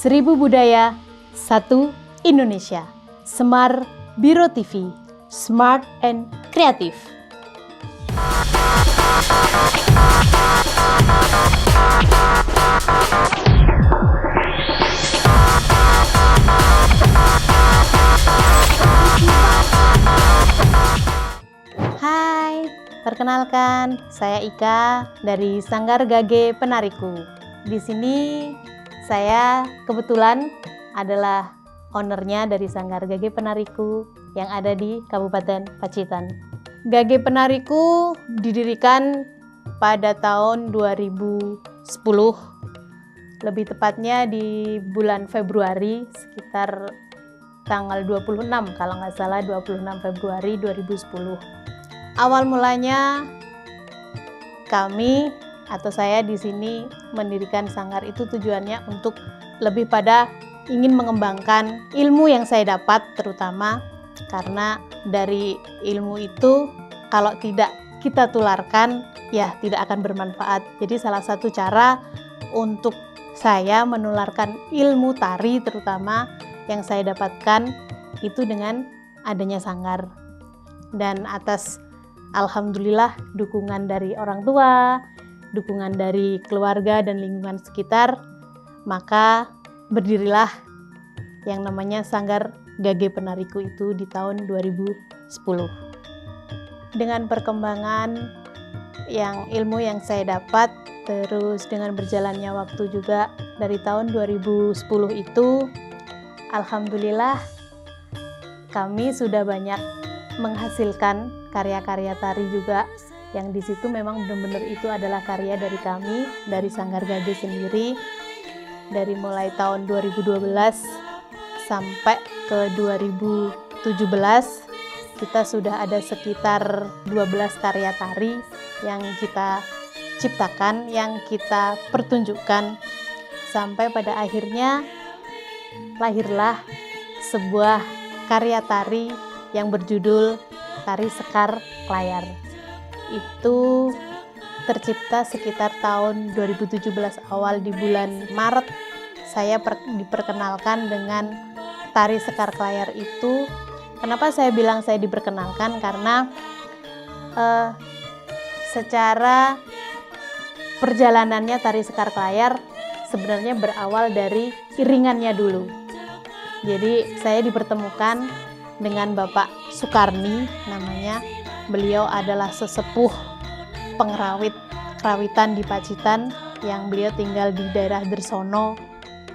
Seribu budaya, satu Indonesia. Semar Biro TV, smart and kreatif. Hai, perkenalkan, saya Ika dari Sanggar Gage Penariku. Di sini saya kebetulan adalah ownernya dari Sanggar Gage Penariku yang ada di Kabupaten Pacitan. Gage Penariku didirikan pada tahun 2010, lebih tepatnya di bulan Februari, sekitar tanggal 26 kalau nggak salah, 26 Februari 2010. Awal mulanya kami atau saya di sini mendirikan sanggar itu tujuannya untuk lebih pada ingin mengembangkan ilmu yang saya dapat, terutama karena dari ilmu itu kalau tidak kita tularkan ya tidak akan bermanfaat. Jadi salah satu cara untuk saya menularkan ilmu tari terutama yang saya dapatkan itu dengan adanya sanggar. Dan atas alhamdulillah dukungan dari orang tua, dukungan dari keluarga dan lingkungan sekitar, maka berdirilah yang namanya Sanggar Gage Penariku itu di tahun 2010. Dengan perkembangan ilmu yang saya dapat, terus dengan berjalannya waktu juga dari tahun 2010 itu, alhamdulillah kami sudah banyak menghasilkan karya-karya tari juga, yang di situ memang benar-benar itu adalah karya dari kami, dari Sanggar Gage sendiri. Dari mulai tahun 2012 sampai ke 2017 kita sudah ada sekitar 12 karya tari yang kita ciptakan, yang kita pertunjukkan, sampai pada akhirnya lahirlah sebuah karya tari yang berjudul Tari Sekar Klayar. Itu tercipta sekitar tahun 2017 awal, di bulan Maret saya diperkenalkan dengan Tari Sekar Klayar itu. Kenapa saya bilang saya diperkenalkan? Karena secara perjalanannya Tari Sekar Klayar sebenarnya berawal dari iringannya dulu. Jadi saya dipertemukan dengan Bapak Sukarni namanya. Beliau adalah sesepuh kerawitan di Pacitan yang beliau tinggal di daerah Dersono,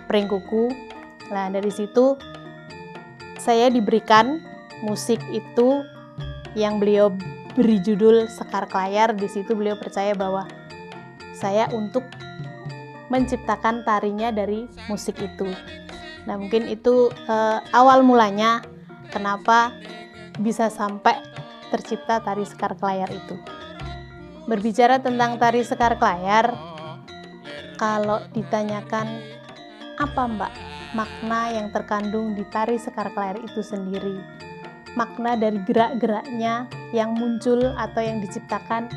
Prengkuku. Nah, dari situ saya diberikan musik itu yang beliau beri judul Sekar Klayar. Di situ beliau percaya bahwa saya untuk menciptakan tarinya dari musik itu. Nah, mungkin itu awal mulanya kenapa bisa sampai tercipta Tari Sekar Klayar itu. Berbicara tentang Tari Sekar Klayar, kalau ditanyakan apa Mbak makna yang terkandung di Tari Sekar Klayar itu sendiri, makna dari gerak-geraknya yang muncul atau yang diciptakan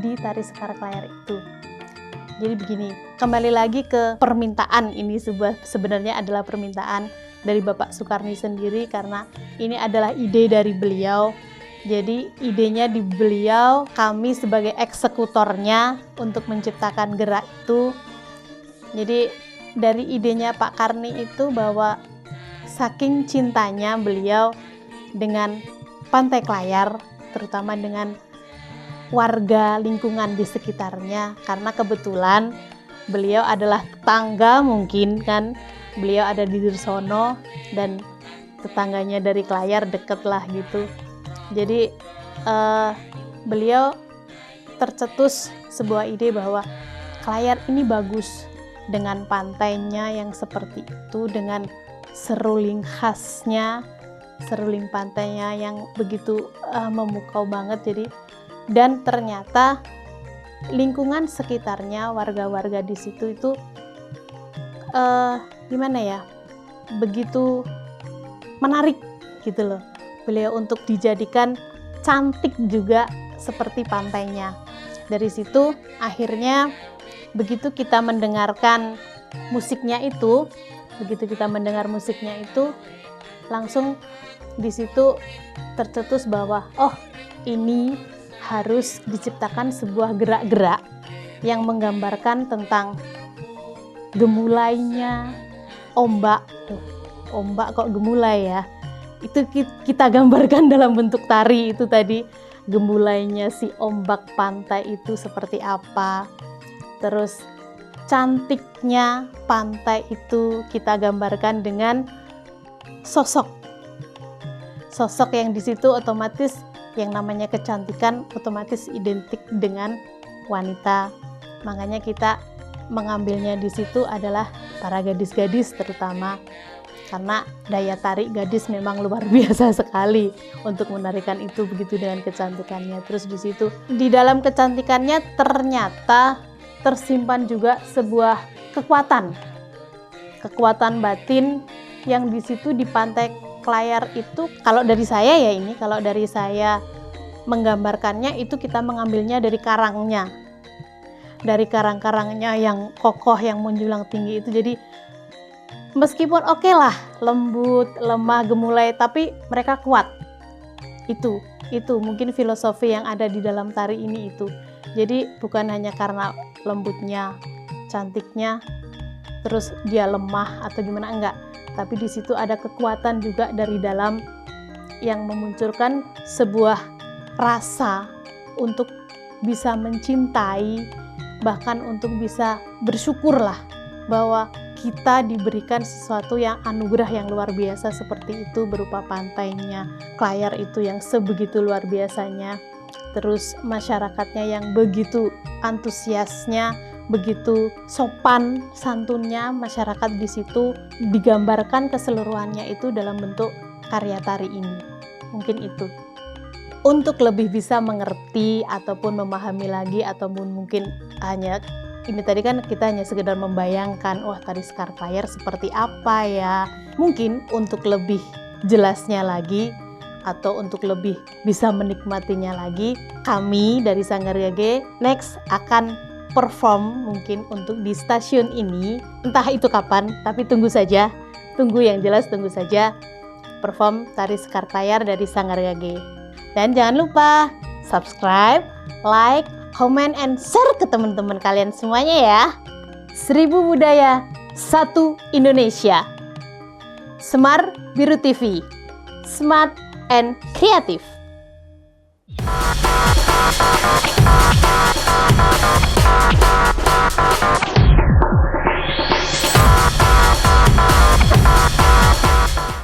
di Tari Sekar Klayar itu. Jadi begini, kembali lagi ke permintaan, ini sebenarnya adalah permintaan dari Bapak Sukarni sendiri, karena ini adalah ide dari beliau. Jadi idenya di beliau, kami sebagai eksekutornya untuk menciptakan gerak itu. Jadi dari idenya Pak Karni itu bahwa saking cintanya beliau dengan Pantai Klayar, terutama dengan warga lingkungan di sekitarnya, karena kebetulan beliau adalah tetangga, mungkin kan beliau ada di Dersono dan tetangganya dari Klayar, deket lah gitu. Jadi beliau tercetus sebuah ide bahwa Klayar ini bagus dengan pantainya yang seperti itu, dengan seruling khasnya, seruling pantainya yang begitu memukau banget. Jadi, dan ternyata lingkungan sekitarnya, warga-warga di situ itu gimana ya, begitu menarik gitu loh beliau untuk dijadikan cantik juga seperti pantainya. Dari situ akhirnya begitu kita mendengarkan musiknya itu, begitu kita mendengar musiknya itu langsung di situ tercetus bahwa oh, ini harus diciptakan sebuah gerak-gerak yang menggambarkan tentang gemulainya ombak. Ombak kok gemulai ya, itu kita gambarkan dalam bentuk tari itu tadi. Gemulainya si ombak pantai itu seperti apa, terus cantiknya pantai itu kita gambarkan dengan sosok yang di situ otomatis yang namanya kecantikan otomatis identik dengan wanita. Makanya kita mengambilnya di situ adalah para gadis-gadis terutama, karena daya tarik gadis memang luar biasa sekali untuk menarikan itu begitu dengan kecantikannya. Terus di situ di dalam kecantikannya ternyata tersimpan juga sebuah kekuatan batin yang di situ di pantai Klayar itu. Kalau dari saya menggambarkannya itu kita mengambilnya dari karangnya, dari karang-karangnya yang kokoh yang menjulang tinggi itu. Jadi meskipun oke lah lembut, lemah, gemulai, tapi mereka kuat. Itu mungkin filosofi yang ada di dalam tari ini itu. Jadi bukan hanya karena lembutnya, cantiknya, terus dia lemah atau gimana, enggak. Tapi di situ ada kekuatan juga dari dalam yang memunculkan sebuah rasa untuk bisa mencintai, bahkan untuk bisa bersyukurlah bahwa kita diberikan sesuatu yang anugerah yang luar biasa seperti itu, berupa pantainya Klayar itu yang sebegitu luar biasanya, terus masyarakatnya yang begitu antusiasnya, begitu sopan santunnya masyarakat di situ, digambarkan keseluruhannya itu dalam bentuk karya tari ini. Mungkin itu untuk lebih bisa mengerti ataupun memahami lagi, ataupun mungkin hanya ini tadi kan kita hanya sekedar membayangkan, wah tari Sekar Klayar seperti apa ya. Mungkin untuk lebih jelasnya lagi atau untuk lebih bisa menikmatinya lagi, kami dari Sanggar Gage next akan perform mungkin untuk di stasiun ini. Entah itu kapan, tapi tunggu saja perform tari Sekar Klayar dari Sanggar Gage. Dan jangan lupa subscribe, like, comment, and share ke teman-teman kalian semuanya ya. 1000 budaya, 1 Indonesia. Semar Biru TV, smart and creative.